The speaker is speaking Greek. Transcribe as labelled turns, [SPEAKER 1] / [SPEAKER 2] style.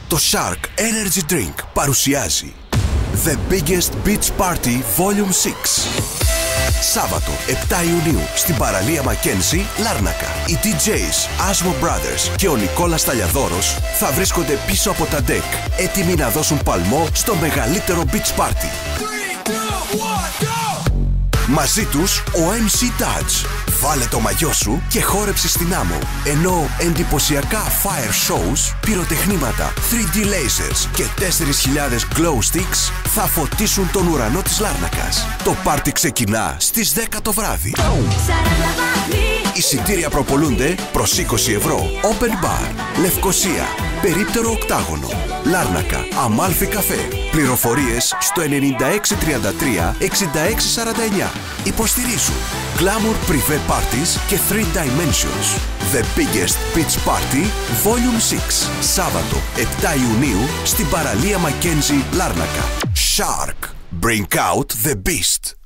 [SPEAKER 1] Το Shark Energy Drink παρουσιάζει The Biggest Beach Party Volume 6. Σάββατο 7 Ιουνίου στην παραλία Μακένζι, Λάρνακα. Οι DJs Asmo Brothers και ο Νικόλας Ταλιαδόρος θα βρίσκονται πίσω από τα deck, έτοιμοι να δώσουν παλμό στο μεγαλύτερο beach party. 3, 2, 1, go! Μαζί τους ο MC Touch. Βάλε το μαγιό σου και χόρεψε στην άμμο. Ενώ εντυπωσιακά fire shows, πυροτεχνήματα, 3D lasers και 4.000 glow sticks θα φωτίσουν τον ουρανό της Λάρνακας. Το πάρτι ξεκινά στις 10 το βράδυ. Εισιτήρια προπολούνται προς 20 ευρώ. Open bar. Λευκοσία. Περίπτερο οκτάγωνο. Λάρνακα. Αμάλφι καφέ. Πληροφορίες στο 9633 6649. Υποστηρίζουν Glamour Privé Parties και 3 Dimensions. The Biggest Beach Party Volume 6. Σάββατο 7 Ιουνίου στην παραλία Μακένζι, Λάρνακα. Shark. Bring out the beast.